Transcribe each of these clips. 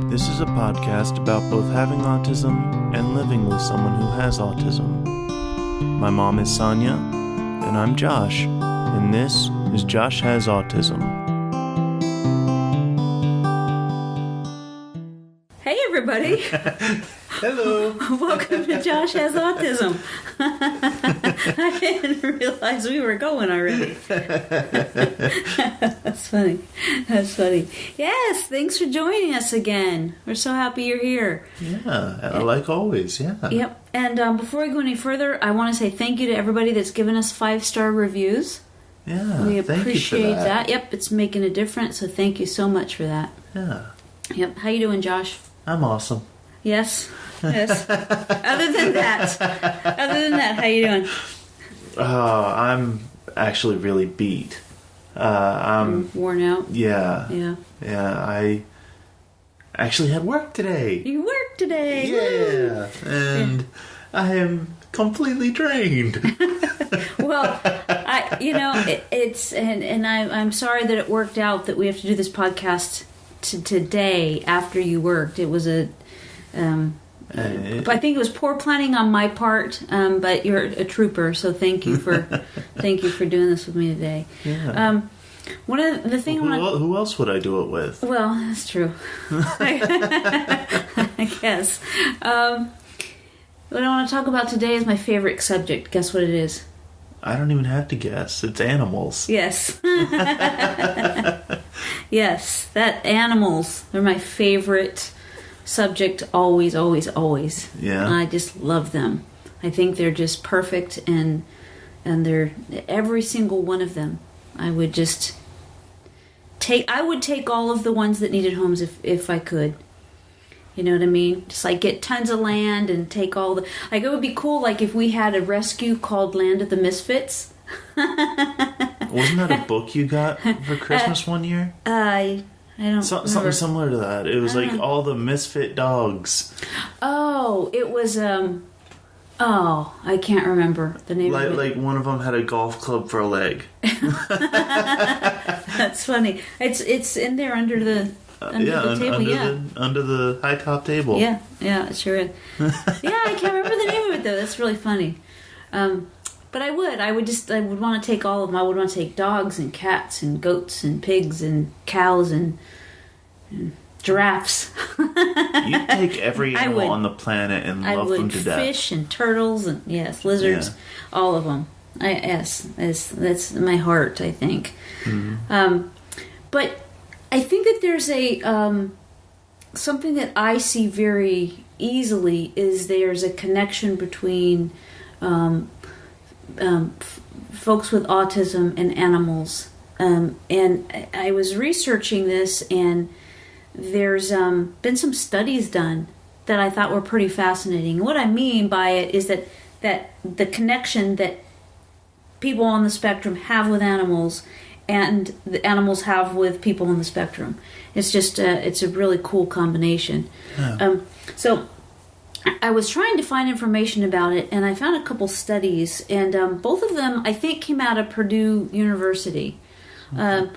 This is a podcast about both having autism and living with someone who has autism. My mom is Sonya, and I'm Josh, and this is Josh Has Autism. Hey everybody! Hello! Welcome to Josh Has Autism. I didn't realize we were going already. That's funny. That's funny. Yes, thanks for joining us again. We're so happy you're here. Yeah, like always, yeah. Yep. And before we go any further, I want to say thank you to everybody that's given us 5-star reviews. Yeah, we thank appreciate you for that. Yep, it's making a difference, so thank you so much for that. Yeah. Yep. How you doing, Josh? I'm awesome. Yes. Yes. Other than that, how you doing? I'm actually really beat. I'm worn out. Yeah. Yeah. Yeah, I actually had work today. You worked today. Yeah. And I am completely drained. Well, I'm sorry that it worked out that we have to do this podcast today after you worked. It was I think it was poor planning on my part, but you're a trooper, so thank you for doing this with me today. Yeah. One of the things who else would I do it with? Well, that's true. I guess. What I want to talk about today is my favorite subject. Guess what it is? I don't even have to guess. It's animals. Yes. Yes, animals are my favorite subject, always, always, always. Yeah. I just love them. I think they're just perfect, and they're every single one of them. I would take all of the ones that needed homes if I could. You know what I mean? Just like get tons of land and take all the... Like it would be cool like if we had a rescue called Land of the Misfits. Wasn't that a book you got for Christmas one year? I don't something similar to that. It was like all the misfit dogs. Oh, it was I can't remember the name of it. Like one of them had a golf club for a leg. That's funny. It's in there under the table. Under the high top table. Yeah, it sure is. Yeah, I can't remember the name of it though. That's really funny. But I would want to take all of them. I would want to take dogs and cats and goats and pigs and cows and giraffes. You'd take every animal on the planet and love them to death. Fish and turtles and lizards, all of them. That's my heart, I think. Mm-hmm. But I think that there's a something that I see very easily is there's a connection between folks with autism and animals. And I was researching this, and there's been some studies done that I thought were pretty fascinating. What I mean by it is that the connection that people on the spectrum have with animals and the animals have with people on the spectrum. It's just it's a really cool combination. Yeah. So I was trying to find information about it, and I found a couple studies, and both of them I think came out of Purdue University. One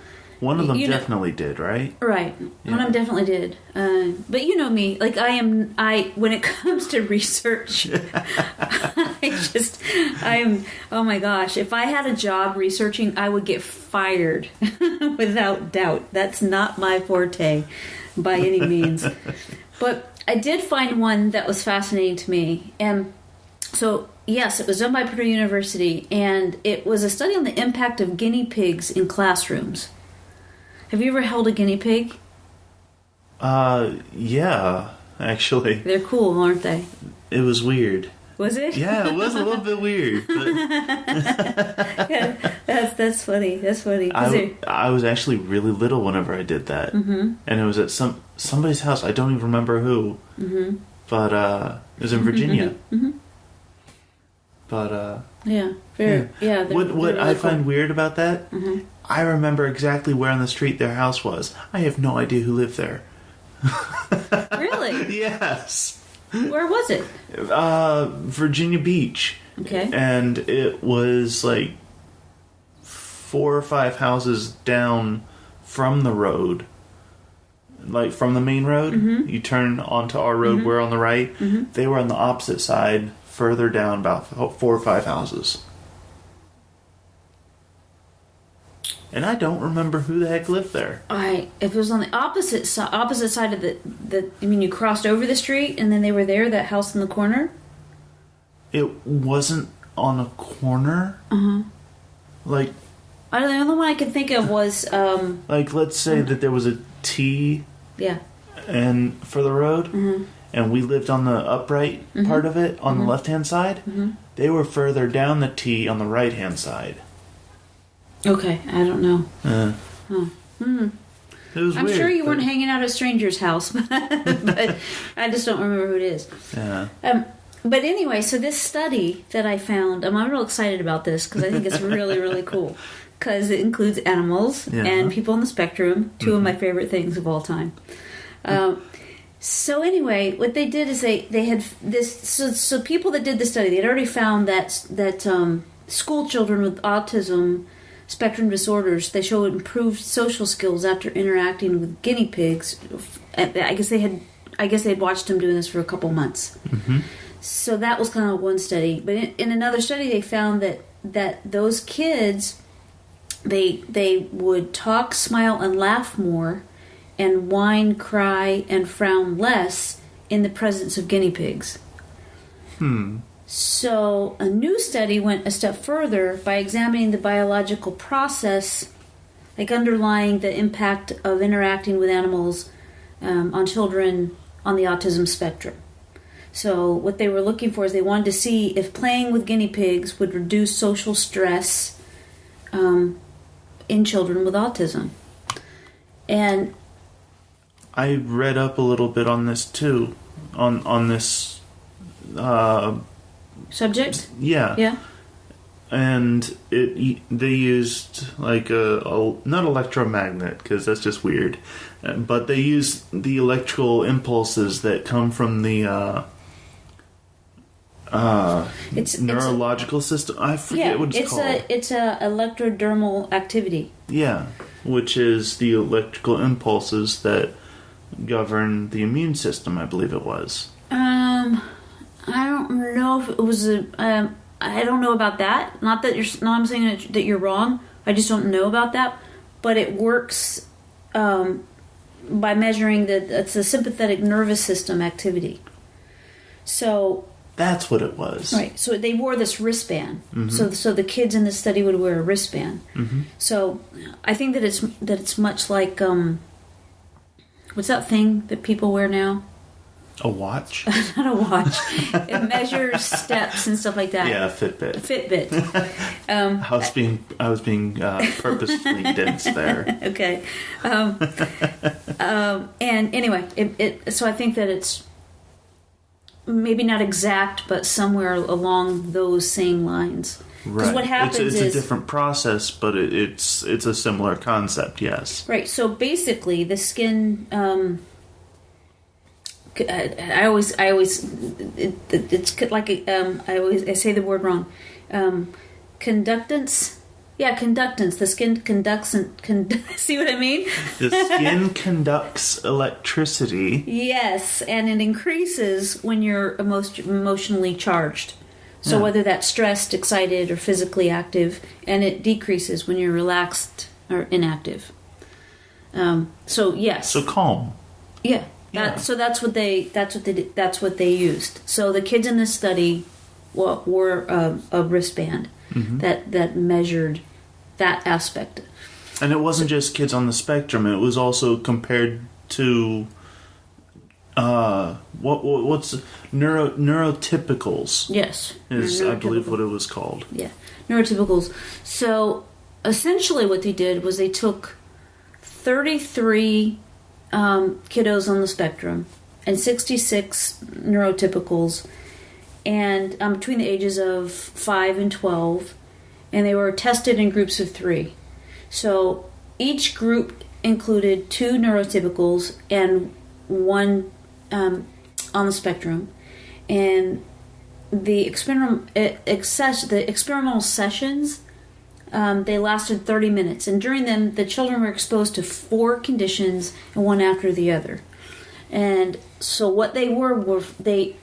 of them definitely did, right? Right. Yeah. One of them definitely did. But you know me, like when it comes to research, oh my gosh, if I had a job researching, I would get fired without doubt. That's not my forte by any means. But I did find one that was fascinating to me. And so, yes, it was done by Purdue University, and it was a study on the impact of guinea pigs in classrooms. Have you ever held a guinea pig? Yeah, actually. They're cool, aren't they? It was weird. Was it? Yeah, it was a little bit weird. But yeah, that's funny. That's funny. I was actually really little whenever I did that. Mm-hmm. And it was at somebody's house. I don't even remember who. Mm-hmm. But it was in Virginia. Mm-hmm. But what I find weird about that, mm-hmm. I remember exactly where on the street their house was. I have no idea who lived there. Really? Yes. Where was it? Virginia Beach. Okay. And it was like 4 or 5 houses down from the road. like from the main road, you turn onto our road, we're on the right. They were on the opposite side, further down about 4 or 5 houses. And I don't remember who the heck lived there. If it was on the opposite side of the I mean, you crossed over the street and then they were there, that house in the corner? It wasn't on a corner. Like, I don't know, the only one I could think of was like, let's say that there was a T and for the road, and we lived on the upright part of it on the left-hand side. They were further down the T on the right-hand side. Okay, I don't know. It was I'm weird, sure you weren't hanging out at a stranger's house, but I just don't remember who it is. Yeah. But anyway, so this study that I found, I'm real excited about this because I think it's really, really cool. Because it includes animals and people on the spectrum, two of my favorite things of all time. So anyway, what they did is they had this. So people that did the study, they had already found that school children with autism spectrum disorders, they show improved social skills after interacting with guinea pigs. I guess they had watched them doing this for a couple months. So that was kind of one study. But in another study, they found that those kids, they would talk, smile, and laugh more, and whine, cry, and frown less in the presence of guinea pigs. So a new study went a step further by examining the biological process, like underlying the impact of interacting with animals on children on the autism spectrum. So what they were looking for is they wanted to see if playing with guinea pigs would reduce social stress in children with autism. And I read up a little bit on this too, on this subject? Yeah. And they used like a not electromagnet, because that's just weird, but they used the electrical impulses that come from the neurological system. I forget what it's called. It's a electrodermal activity. Yeah, which is the electrical impulses that govern the immune system, I believe it was. I don't know if it was I don't know about that. Not that I'm saying that you're wrong. I just don't know about that. But it works by measuring it's the sympathetic nervous system activity. So that's what it was. Right. So they wore this wristband. So the kids in the study would wear a wristband. So I think that it's much like what's that thing that people wear now? A watch? Not a watch. It measures steps and stuff like that. Yeah, a Fitbit. Fitbit. I was being purposefully dense there. Okay. And anyway, so I think that it's maybe not exact, but somewhere along those same lines. Right. What happens is a different process, but it's a similar concept. Yes. Right. So basically, the skin. It's like I say the word wrong. Conductance. Yeah, conductance. The skin conducts and see what I mean? The skin conducts electricity. Yes, and it increases when you're emotionally charged. So whether that's stressed, excited, or physically active, and it decreases when you're relaxed or inactive. So yes. So calm. Yeah. So that's what they used. So the kids in this study wore a wristband that measured that aspect. And it wasn't just kids on the spectrum. It was also compared to what's neurotypicals. Yes, is I believe what it was called. Yeah, neurotypicals. So essentially, what they did was they took 33 kiddos on the spectrum and 66 neurotypicals, and between the ages of 5 and 12, and they were tested in groups of 3. So each group included 2 neurotypicals and 1 on the spectrum, and the experimental sessions They lasted 30 minutes, and during them, the children were exposed to 4 conditions, and one after the other. And so what they were they,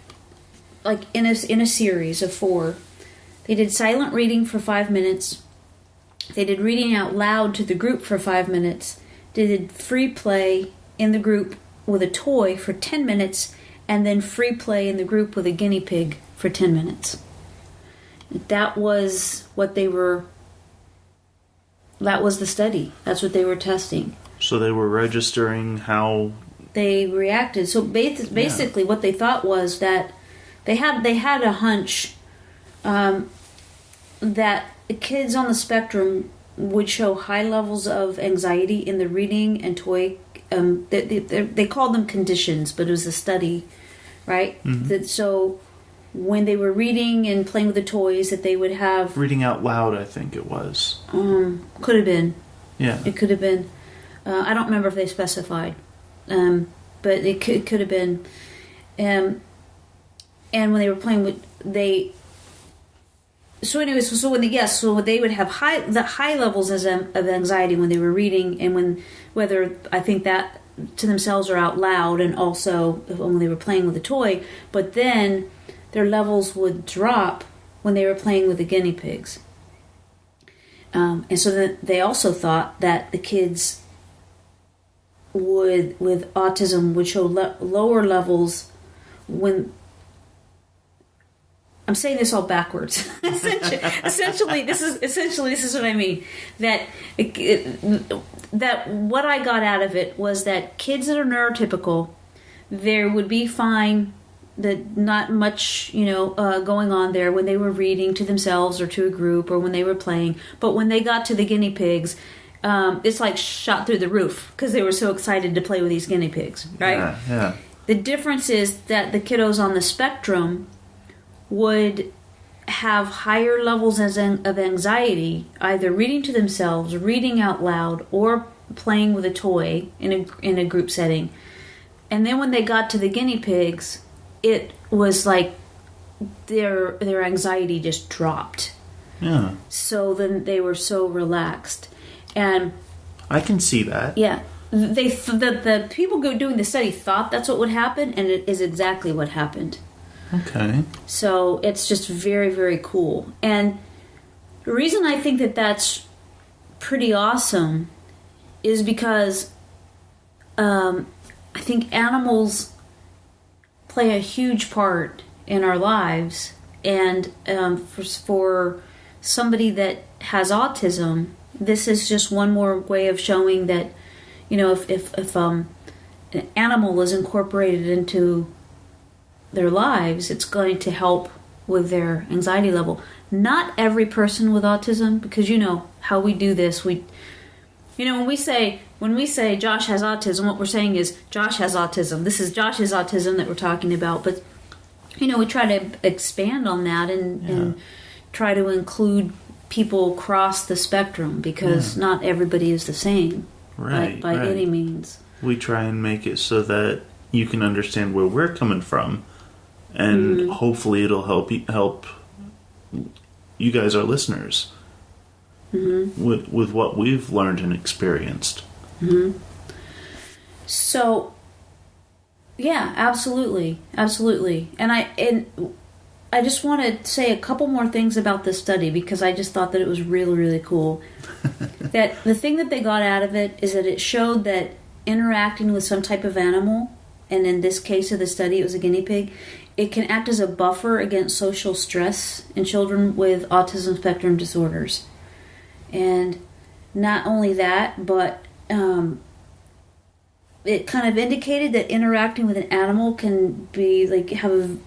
like in a series of 4, they did silent reading for 5 minutes. They did reading out loud to the group for 5 minutes. They did free play in the group with a toy for 10 minutes, and then free play in the group with a guinea pig for 10 minutes. That was what they were. That was the study. That's what they were testing. So they were registering how they reacted. So basically, what they thought was that they had a hunch that kids on the spectrum would show high levels of anxiety in the reading and toy. They called them conditions, but it was a study, right? Mm-hmm. So when they were reading and playing with the toys, that they would have reading out loud. I think it was. Could have been. Yeah. It could have been. I don't remember if they specified, but it could have been. And when they were playing with So anyways, so they would have high levels of anxiety when they were reading, and whether I think that to themselves or out loud, and also when they were playing with a toy. But then their levels would drop when they were playing with the guinea pigs. And so then they also thought that the kids with autism would show lower levels when. I'm saying this all backwards. essentially, this is what I mean. That what I got out of it was that kids that are neurotypical, there would be fine, that not much, going on there when they were reading to themselves or to a group or when they were playing. But when they got to the guinea pigs, it's like shot through the roof because they were so excited to play with these guinea pigs, right? Yeah. The difference is that the kiddos on the spectrum would have higher levels of anxiety, either reading to themselves, reading out loud, or playing with a toy in a group setting. And then when they got to the guinea pigs, it was like their anxiety just dropped. Yeah. So then they were so relaxed, and I can see that. Yeah, the people doing the study thought that's what would happen, and it is exactly what happened. Okay. So it's just very, very cool. And the reason I think that that's pretty awesome is because I think animals play a huge part in our lives. And for somebody that has autism, this is just one more way of showing that, if an animal is incorporated into their lives, it's going to help with their anxiety level. Not every person with autism, because how we do this. When we say Josh has autism, what we're saying is Josh has autism. This is Josh's autism that we're talking about. But we try to expand on that and try to include people across the spectrum, because not everybody is the same, right? By any means. We try and make it so that you can understand where we're coming from. And hopefully it'll help you guys, our listeners, with what we've learned and experienced. Mm-hmm. So, yeah, absolutely. And I just want to say a couple more things about this study, because I just thought that it was really, really cool. That the thing that they got out of it is that it showed that interacting with some type of animal, and in this case of the study it was a guinea pig, it can act as a buffer against social stress in children with autism spectrum disorders. And not only that, but it kind of indicated that interacting with an animal can be have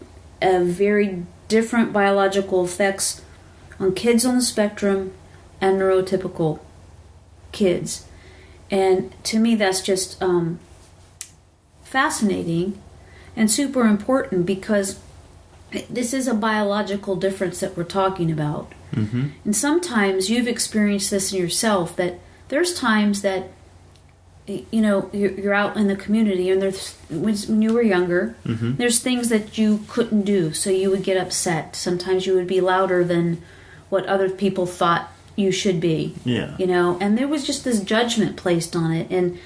a very different biological effects on kids on the spectrum and neurotypical kids. And to me, that's just fascinating and super important, because this is a biological difference that we're talking about. Mm-hmm. And sometimes you've experienced this in yourself, that there's times that you're out in the community, and when you were younger, there's things that you couldn't do, so you would get upset. Sometimes you would be louder than what other people thought you should be. Yeah. You know, and there was just this judgment placed on it. And,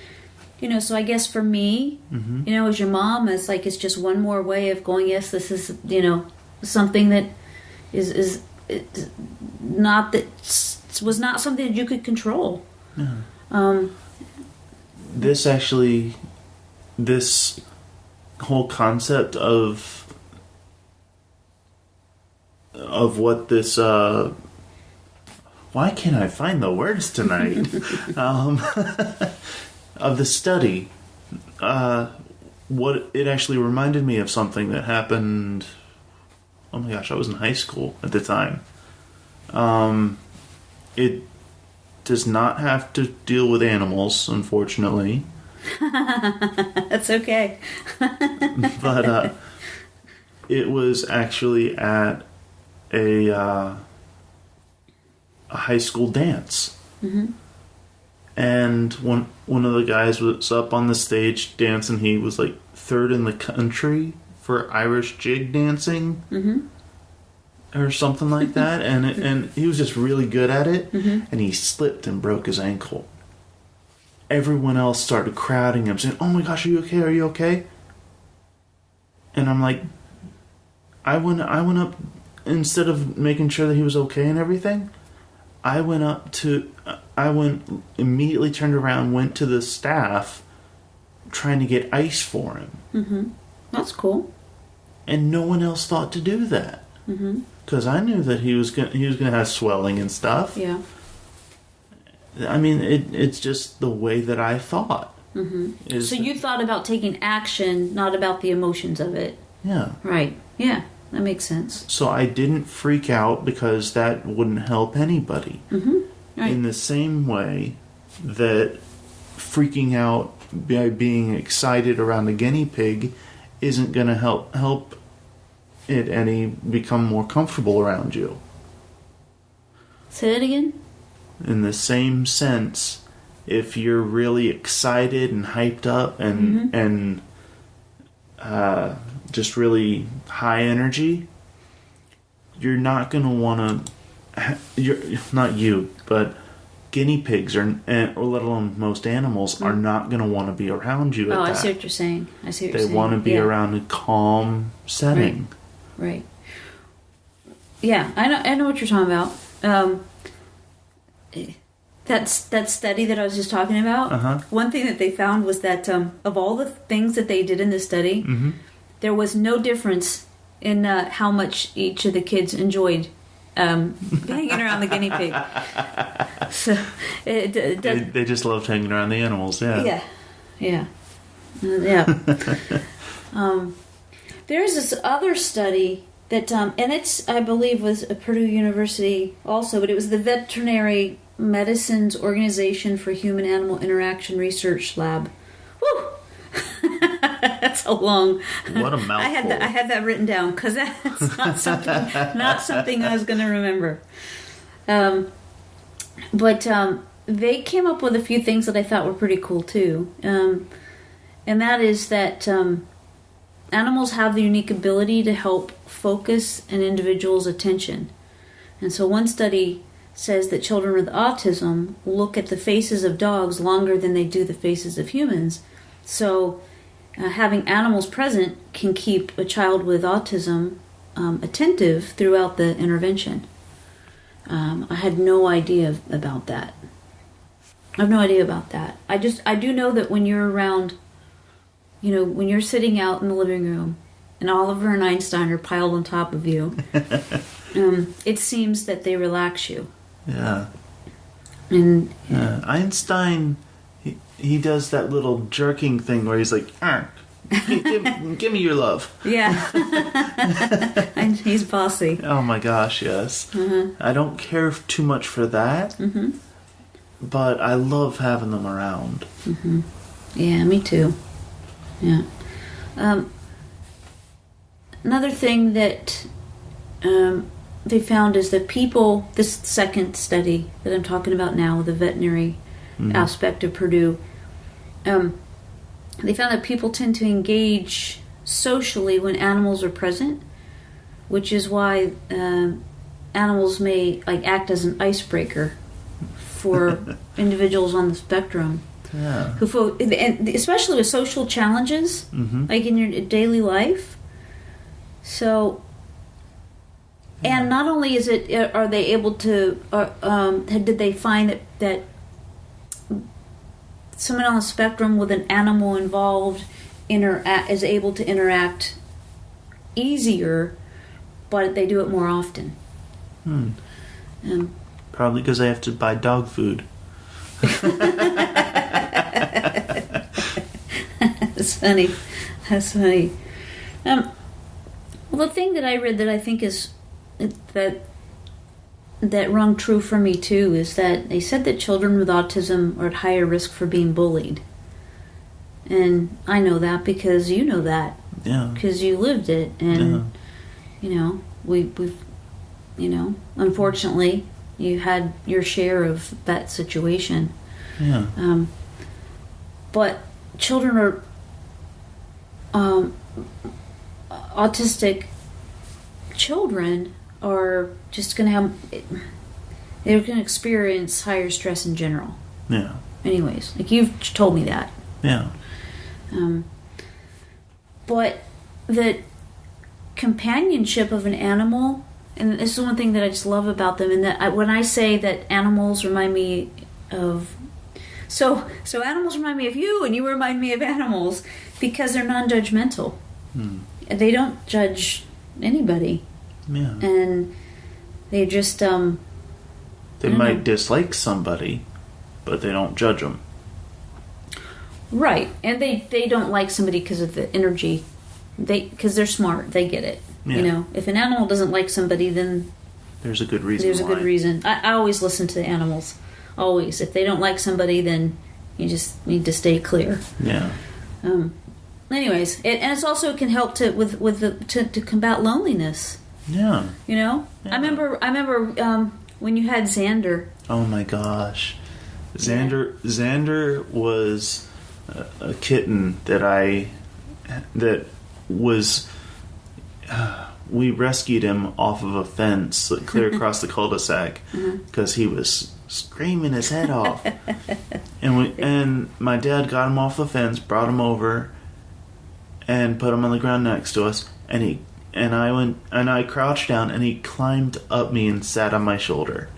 you know, so I guess for me, you know, as your mom, it's like it's just one more way of going, yes, this is, you know, something that is not that was not something that you could control. Yeah. This whole concept of what this why can't I find the words tonight? Of the study, what it actually reminded me of something that happened. Oh my gosh, I was in high school at the time. It does not have to deal with animals, unfortunately. That's okay. But it was actually at a high school dance. And one of the guys was up on the stage dancing. He was like third in the country for Irish jig dancing, or something like that. And he was just really good at it. And he slipped and broke his ankle. Everyone else started crowding him, saying, "Oh my gosh, are you okay? Are you okay?" And I'm like, I went up, instead of making sure that he was okay and everything, I immediately turned around, went to the staff, trying to get ice for him. That's cool. And no one else thought to do that. Because I knew that he was gonna have swelling and stuff. Yeah. I mean, it's just the way that I thought. So you thought about taking action, not about the emotions of it. Yeah. Right. Yeah, that makes sense. So I didn't freak out because that wouldn't help anybody. Right. In the same way that freaking out by being excited around a guinea pig isn't going to help it any become more comfortable around you. Say that again? In the same sense, if you're really excited and hyped up and just really high energy, you're not going to want to. You're not you, but guinea pigs or let alone most animals are not going to want to be around you. I see what you're saying. They want to be around a calm setting. Right. Yeah, I know what you're talking about. That study that I was just talking about, one thing that they found was that of all the things that they did in this study, there was no difference in how much each of the kids enjoyed hanging around the guinea pig. So they just loved hanging around the animals. Yeah. There's this other study that, and it's, I believe, was at Purdue University also, but it was the Veterinary Medicine's Organization for Human-Animal Interaction Research Lab. Woo! That's a long. What a mouthful! I had that written down because that's not something I was going to remember. But they came up with a few things that I thought were pretty cool too, and that is that animals have the unique ability to help focus an individual's attention. And so one study says that children with autism look at the faces of dogs longer than they do the faces of humans. So having animals present can keep a child with autism attentive throughout the intervention. I had no idea about that. I have no idea about that. I do know that when you're around, when you're sitting out in the living room and Oliver and Einstein are piled on top of you, it seems that they relax you. Yeah. And Einstein, he does that little jerking thing where he's like, give me your love. Yeah. And he's bossy. Oh my gosh, yes. I don't care too much for that, but I love having them around. Yeah, me too. Yeah. Another thing that they found is that people, this second study that I'm talking about now with the veterinary aspect of Purdue, they found that people tend to engage socially when animals are present, which is why animals may act as an icebreaker for individuals on the spectrum. Yeah. And especially with social challenges, like in your daily life. So, and not only are they able to, did they find that someone on the spectrum with an animal involved is able to interact easier, but they do it more often. Probably because they have to buy dog food. That's funny. Well, the thing that I read that I think is that rung true for me too is that they said that children with autism are at higher risk for being bullied, and I know that because you know that. Yeah. Because you lived it, and we've unfortunately you had your share of that situation. Yeah. But children are autistic children are just going to they're going to experience higher stress in general. Yeah. Anyways, you've told me that. Yeah. But the companionship of an animal, and this is one thing that I just love about them, and that when I say that animals remind me of so animals remind me of you, and you remind me of animals because they're non-judgmental. They don't judge anybody. Yeah. And they just they might dislike somebody, but they don't judge them. Right, and they don't like somebody because of the energy. Because they're smart, they get it. Yeah. If an animal doesn't like somebody, then there's a good reason. There's a good reason. I always listen to the animals. Always, if they don't like somebody, then you just need to stay clear. Yeah. Anyways, and it's also can help to combat loneliness. Yeah. Yeah. I remember when you had Xander. Oh my gosh, Xander was a kitten that was. We rescued him off of a fence clear across the cul-de-sac because he was screaming his head off, and my dad got him off the fence, brought him over, and put him on the ground next to us, and I crouched down, and he climbed up me and sat on my shoulder.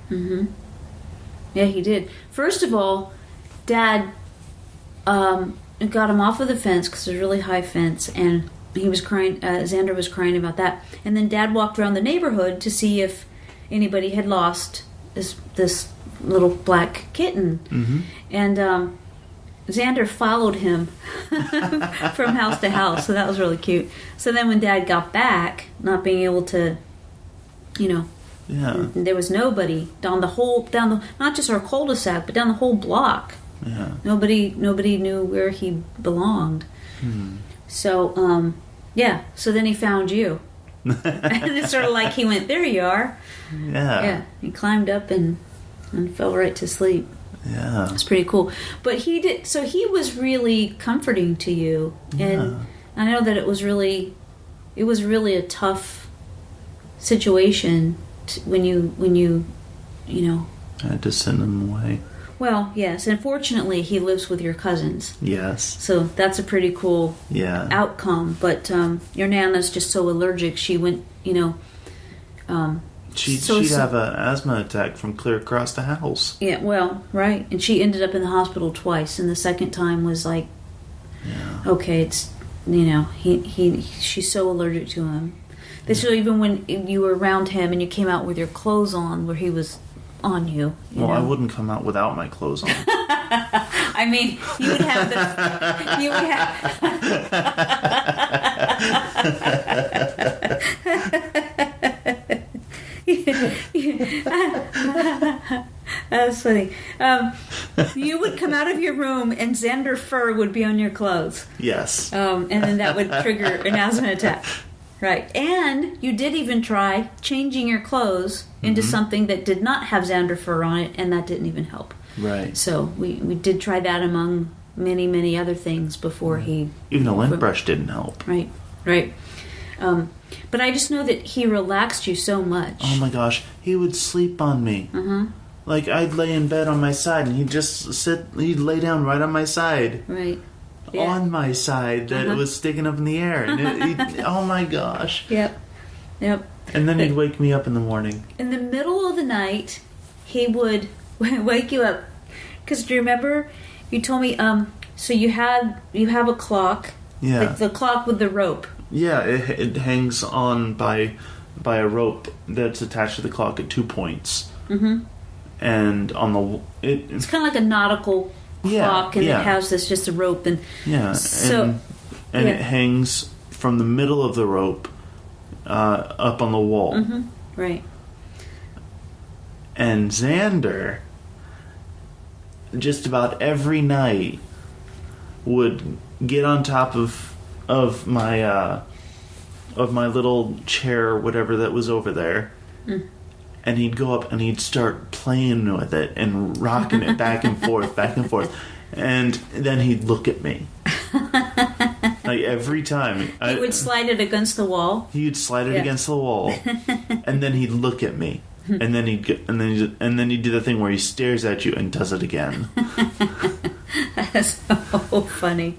Yeah, he did. First of all, Dad got him off of the fence because it was a really high fence, and he was crying. Xander was crying about that, and then Dad walked around the neighborhood to see if anybody had lost this little black kitten, and Xander followed him from house to house, so that was really cute. So then when Dad got back, not being able to, there was nobody down the not just our cul-de-sac, but down the whole block. Yeah. Nobody knew where he belonged. So so then he found you. And it's sort of like he went, there you are. Yeah. He climbed up and fell right to sleep. Yeah. It's pretty cool. But he was really comforting to you. And I know that it was really a tough situation when you I had to send him away. Well, yes, and fortunately he lives with your cousins. Yes. So that's a pretty cool outcome. But your Nana's just so allergic, she went, She'd have an asthma attack from clear across the house. Yeah, well, right. And she ended up in the hospital twice, and the second time was like, okay, it's, she's so allergic to him. So even when you were around him and you came out with your clothes on where he was on you. Well, I wouldn't come out without my clothes on. I mean, you would have That's funny. You would come out of your room and Xander fur would be on your clothes. Yes. And then that would trigger an asthma attack. Right. And you did even try changing your clothes into something that did not have Xander fur on it, and that didn't even help. Right. So we did try that among many, many other things before he... Even a lint brush didn't help. Right. But I just know that he relaxed you so much. Oh my gosh, he would sleep on me. Like, I'd lay in bed on my side, and he'd lay down right on my side. Right. Yeah. On my side that was sticking up in the air. And oh my gosh. Yep. And then he'd wake me up in the morning. In the middle of the night, he would wake you up. Because do you remember, you told me, so you have a clock. Yeah. Like the clock with the rope. Yeah, it hangs on by a rope that's attached to the clock at 2 points. And on it's kind of like a nautical clock, and it has just a rope, and it hangs from the middle of the rope up on the wall. Right. And Xander, just about every night, would get on top of my little chair or whatever that was over there. And he'd go up and he'd start playing with it and rocking it back and forth, and then he'd look at me. Like, every time he would slide it against the wall. He would slide it against the wall, and then he'd look at me, and then he'd do the thing where he stares at you and does it again. That's so funny.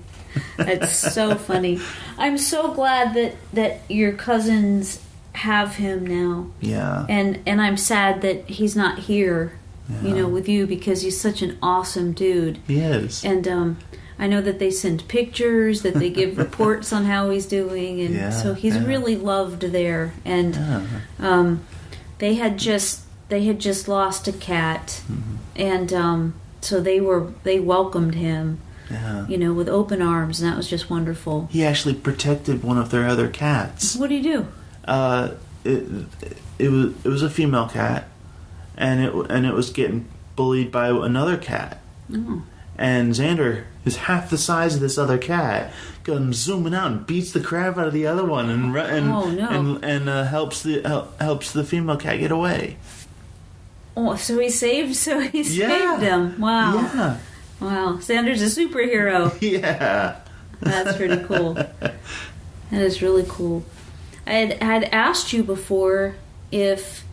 That's so funny. I'm so glad that your cousins have him now. Yeah. And I'm sad that he's not here, with you, because he's such an awesome dude. He is. And I know that they send pictures, that they give reports on how he's doing, and so he's really loved there. And they had just lost a cat, and so they welcomed him. With open arms, and that was just wonderful. He actually protected one of their other cats. What did he do? It was a female cat, and it was getting bullied by another cat. Oh. And Xander is half the size of this other cat. Comes zooming out and beats the crap out of the other one, and helps the female cat get away. Oh, so he saved him. Wow. Yeah. Wow. Xander's a superhero. Yeah. That's pretty cool. That is really cool. I had asked you before if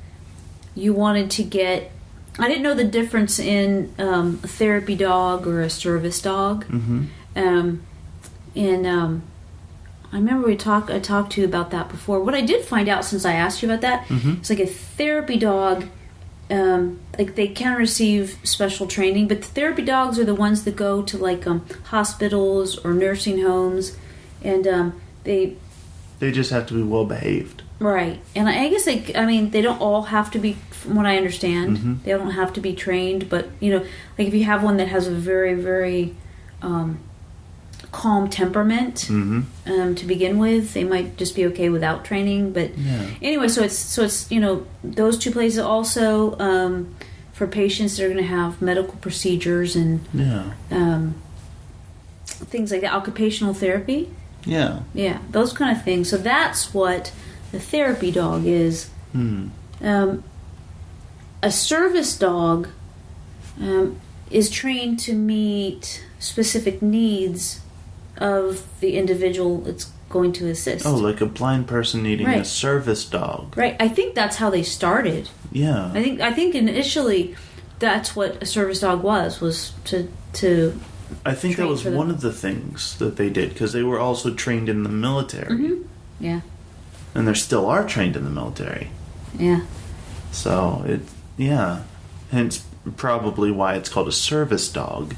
you wanted to get... I didn't know the difference in a therapy dog or a service dog. I remember I talked to you about that before. What I did find out since I asked you about that, it's like a therapy dog, like they can receive special training, but the therapy dogs are the ones that go to like hospitals or nursing homes, and they just have to be well behaved. Right. And I guess they don't all have to be, from what I understand, they don't have to be trained, but, like if you have one that has a very, very calm temperament to begin with, they might just be okay without training. But anyway, so it's those two places also for patients that are going to have medical procedures and things like that, occupational therapy. Yeah, those kind of things. So that's what the therapy dog is. A service dog is trained to meet specific needs of the individual it's going to assist. Oh, like a blind person needing a service dog. Right. I think that's how they started. Yeah. I think initially that's what a service dog was to I think that was one of the things that they did, because they were also trained in the military. Yeah. And they still are trained in the military. Yeah. So, hence probably why it's called a service dog.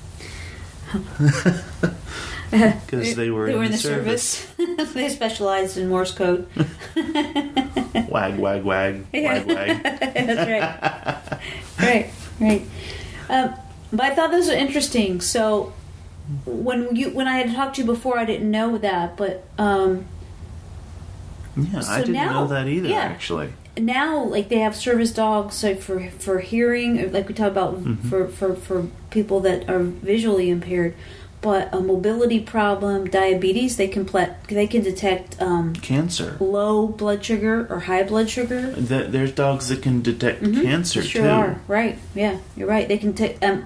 Because they were in the service. They specialized in Morse code. Wag, wag, wag. Wag, wag. That's right. Right. But I thought those were interesting. So when I had talked to you before, I didn't know that, but I didn't know that either. Actually, now like they have service dogs like for hearing, like we talked about for people that are visually impaired, but a mobility problem, diabetes, they can detect cancer, low blood sugar or high blood sugar. There's dogs that can detect cancer sure too. Are. Right? Yeah, you're right. They can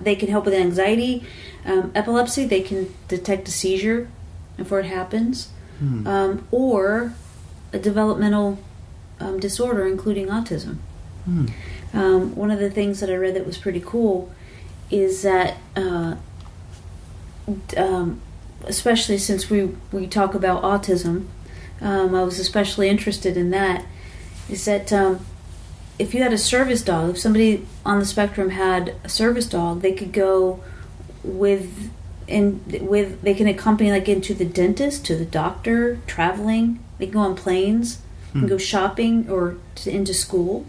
they can help with anxiety, epilepsy. They can detect a seizure before it happens, or a developmental disorder, including autism. One of the things that I read that was pretty cool is that, especially since we talk about autism, I was especially interested in that, is that if you had a service dog, if somebody on the spectrum had a service dog, they could go they can accompany like into the dentist, to the doctor, traveling. They can go on planes, and go shopping or into school.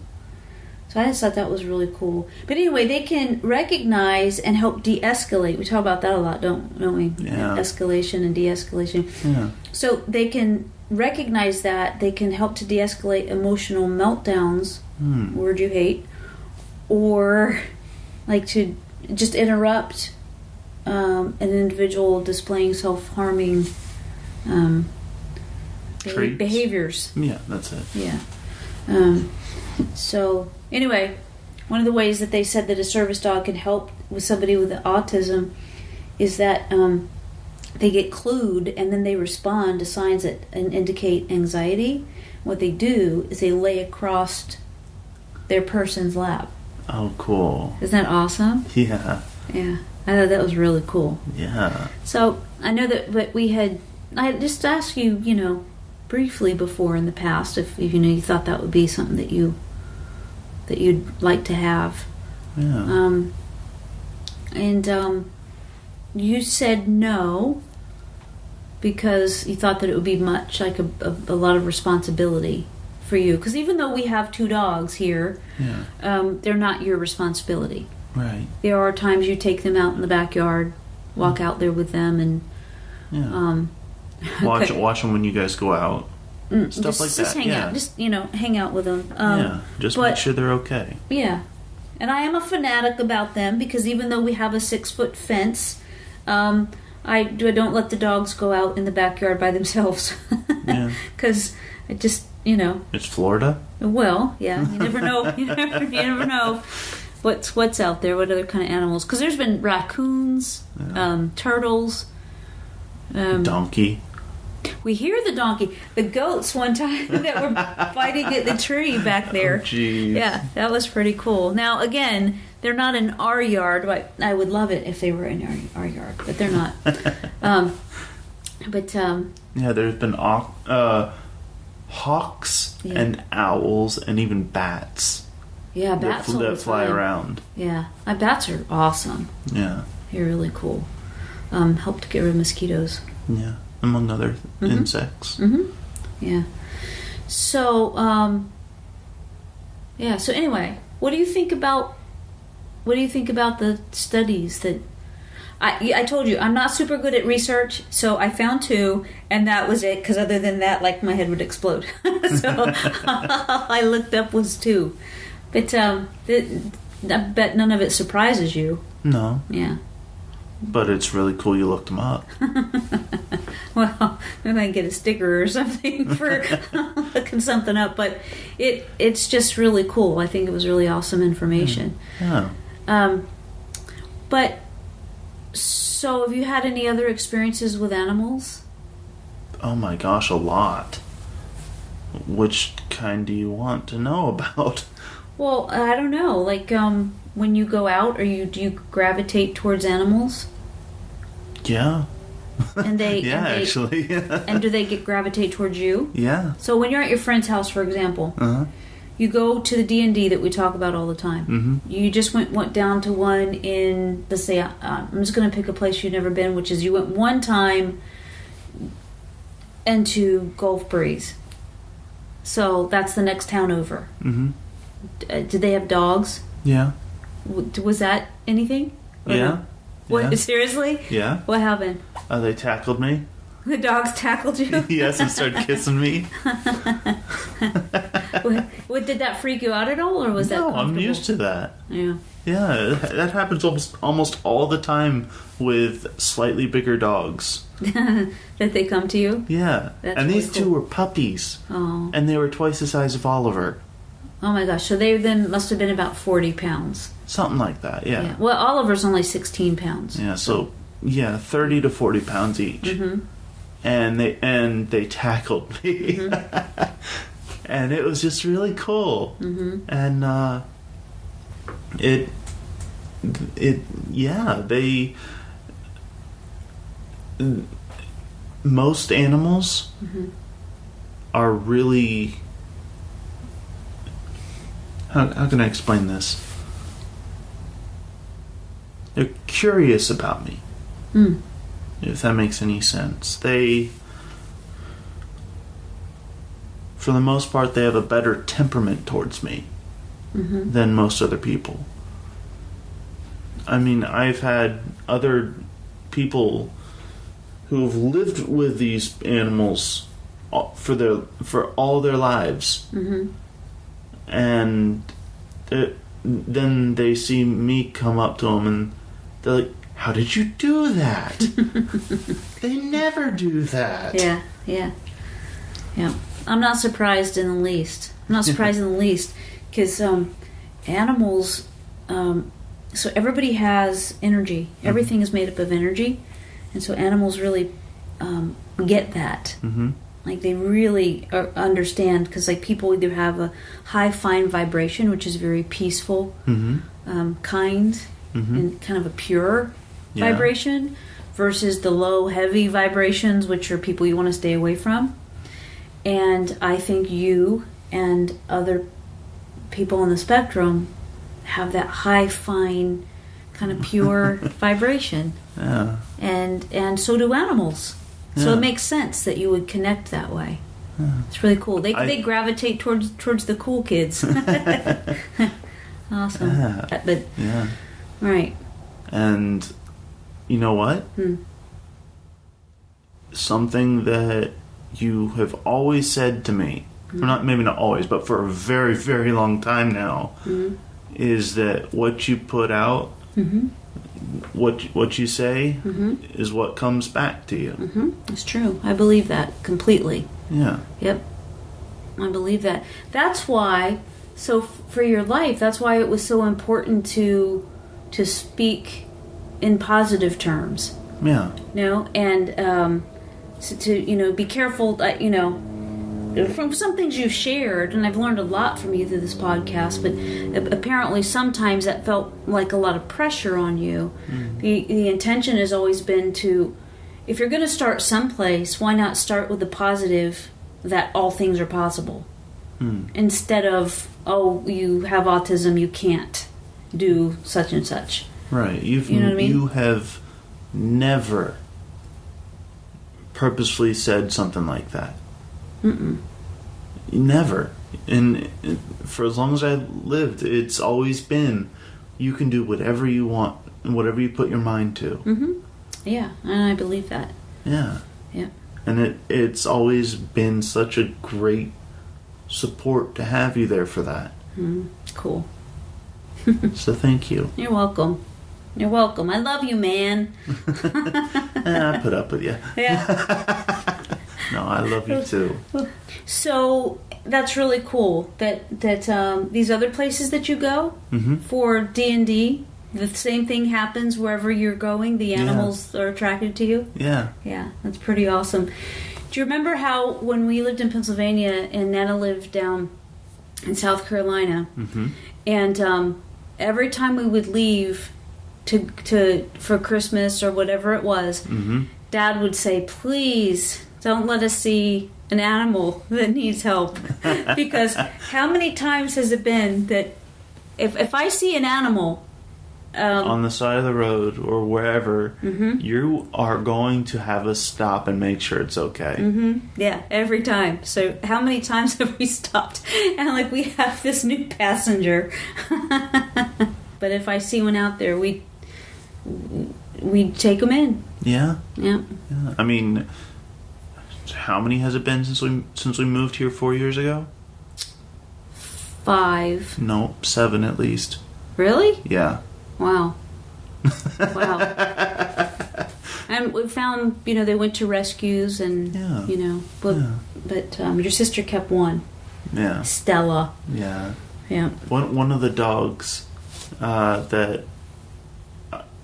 So I just thought that was really cool. But anyway, they can recognize and help de-escalate. We talk about that a lot, don't we? Yeah. Escalation and de-escalation. Yeah. So they can recognize that. They can help to de-escalate emotional meltdowns, word you hate, or like to just interrupt an individual displaying self-harming behaviors. Yeah, that's it. Yeah. So anyway, one of the ways that they said that a service dog can help with somebody with autism is that they get clued and then they respond to signs that indicate anxiety. What they do is they lay across their person's lap. Oh, cool. Isn't that awesome? Yeah. Yeah. I thought that was really cool. Yeah. So I know that, but I had just asked you, briefly before in the past if you thought that would be something that you'd like to have. Yeah. And you said no because you thought that it would be much like a lot of responsibility for you. Because even though we have 2 dogs here, they're not your responsibility. Right. There are times you take them out in the backyard, walk out there with them, and watch them when you guys go out. Stuff like that. Just hang out. Just hang out with them. Just make sure they're okay. Yeah, and I am a fanatic about them because even though we have a 6-foot fence, I don't let the dogs go out in the backyard by themselves. Yeah. Because I just It's Florida. Well, yeah, you never know. you never know what's out there. What other kind of animals? Because there's been raccoons, turtles, Donkey. We hear the donkey. The goats one time that were fighting at the tree back there. Oh, jeez. Yeah, that was pretty cool. Now, again, they're not in our yard. I would love it if they were in our yard, but they're not. Yeah, there's been hawks and owls and even bats. Yeah, bats that fly around. Yeah, bats are awesome. Yeah. They're really cool. Help to get rid of mosquitoes. Yeah. Among other insects. Mm-hmm. Yeah. So, So anyway, what do you think about the studies that I told you I'm not super good at research, so I found 2, and that was it. Because other than that, like my head would explode. So I looked up was 2, but I bet none of it surprises you. No. Yeah. But it's really cool you looked them up. Well, maybe I can get a sticker or something for looking something up. But it's just really cool. I think it was really awesome information. Yeah. But so, have you had any other experiences with animals? Oh my gosh, a lot. Which kind do you want to know about? Well, I don't know. Like, when you go out, do you gravitate towards animals? Yeah. And they actually. And do they gravitate towards you? Yeah. So when you're at your friend's house, for example, you go to the D&D that we talk about all the time. Mm-hmm. You just went down to one in, let's say, I'm just going to pick a place you've never been, which is you went one time into Gulf Breeze. So that's the next town over. Mm-hmm. Did they have dogs? Yeah. Was that anything? Or yeah. No? What? Yeah. Seriously? Yeah. What happened? They tackled me. The dogs tackled you? Yes, and started kissing me. What, did that freak you out at all, or was that comfortable? I'm used to that. Yeah. Yeah, that happens almost all the time with slightly bigger dogs. That they come to you? Yeah. That's and really these 2 were puppies. Oh. And they were twice the size of Oliver. Oh my gosh, so they then must have been about 40 pounds. Something like that, yeah. Well, Oliver's only 16 pounds. Yeah, so 30 to 40 pounds each. Mm-hmm. And they tackled me. Mm-hmm. And it was just really cool. And most animals are really, how can I explain this? They're curious about me, if that makes any sense. They, for the most part, they have a better temperament towards me than most other people. I mean, I've had other people who've lived with these animals for all their lives, and then they see me come up to them and they're like, "How did you do that?" They never do that. Yeah. I'm not surprised in the least. Because animals. So everybody has energy. Everything is made up of energy, and so animals really get that. Like they really understand, because like people either have a high fine vibration, which is very peaceful, kind, and kind of a pure vibration, versus the low heavy vibrations, which are people you want to stay away from. And I think you and other people on the spectrum have that high fine kind of pure vibration. And so do animals. So it makes sense that you would connect that way. It's really cool. They gravitate towards the cool kids. Awesome. But right. And you know what? Something that you have always said to me, or maybe not always, but for a very, very long time now, is that what you put out, what you say, is what comes back to you. It's true. I believe that completely. Yeah. Yep. I believe that. That's why. So for your life, that's why it was so important to speak in positive terms. Yeah. You know, and so to be careful. From some things you've shared, and I've learned a lot from you through this podcast, but apparently sometimes that felt like a lot of pressure on you. The intention has always been to, if you're going to start someplace, why not start with the positive that all things are possible, instead of, oh, you have autism, you can't do such and such. Right. You know what I mean? You have never purposefully said something like that. Never. And for as long as I lived, it's always been, you can do whatever you want and whatever you put your mind to. Yeah, and I believe that. Yeah. Yeah. And it's always been such a great support to have you there for that. Cool. So thank you. You're welcome. You're welcome. I love you, man. I put up with you. Yeah. No, I love you too. So that's really cool that these other places that you go for D&D, the same thing happens wherever you're going. The animals are attracted to you. Yeah. Yeah, that's pretty awesome. Do you remember how when we lived in Pennsylvania and Nana lived down in South Carolina, and every time we would leave to for Christmas or whatever it was, Dad would say, "Please don't let us see an animal that needs help." Because how many times has it been that if I see an animal on the side of the road or wherever, you are going to have us stop and make sure it's okay. Yeah, every time. So how many times have we stopped and like we have this new passenger? But if I see one out there, we take them in. Yeah. Yeah. I mean, how many has it been since we moved here 4 years ago? 5. No, 7 at least. Really? Yeah. Wow. Wow. And we found, they went to rescues and, but your sister kept one. Yeah. Stella. Yeah. Yeah. One of the dogs that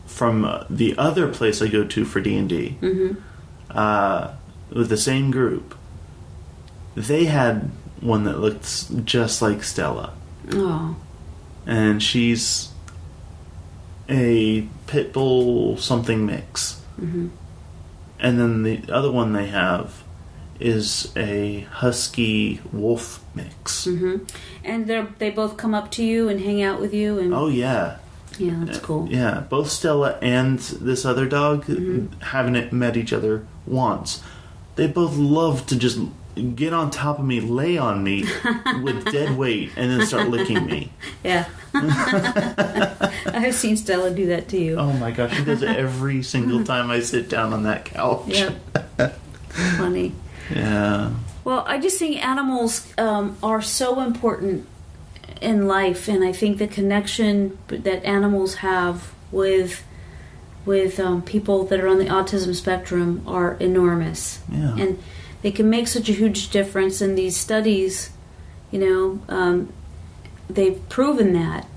from the other place I go to for D&D, with the same group, they had one that looks just like Stella. Oh. And she's a pit bull something mix. Mm-hmm. And then the other one they have is a husky wolf mix. Mm-hmm. And they both come up to you and hang out with you. And oh yeah, yeah, that's cool. Yeah, both Stella and this other dog haven't met each other once. They both love to just get on top of me, lay on me with dead weight, and then start licking me. Yeah. I've seen Stella do that to you. Oh my gosh, she does it every single time I sit down on that couch. Yep. Funny. Yeah. Well, I just think animals are so important in life, and I think the connection that animals have with people that are on the autism spectrum are enormous. Yeah. And they can make such a huge difference. In these studies, they've proven that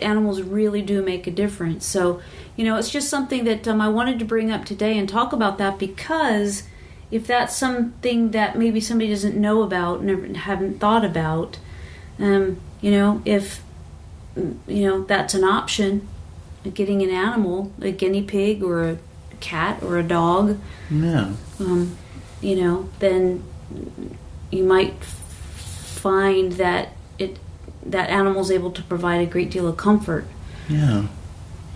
animals really do make a difference. So, it's just something that I wanted to bring up today and talk about that, because if that's something that maybe somebody doesn't know about, never haven't thought about, if that's an option, getting an animal, a guinea pig or a cat or a dog, then you might find that that animal's able to provide a great deal of comfort. Yeah.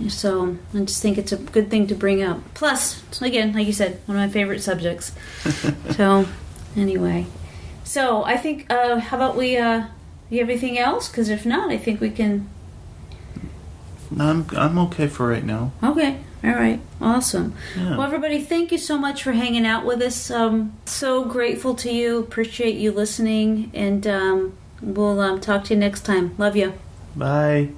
So I just think it's a good thing to bring up. Plus, again, like you said, one of my favorite subjects. So, anyway. So, I think, how about we, you have anything else? Because if not, I think we can... I'm okay for right now. Okay. All right. Awesome. Yeah. Well, everybody, thank you so much for hanging out with us. So grateful to you. Appreciate you listening. And we'll talk to you next time. Love you. Bye.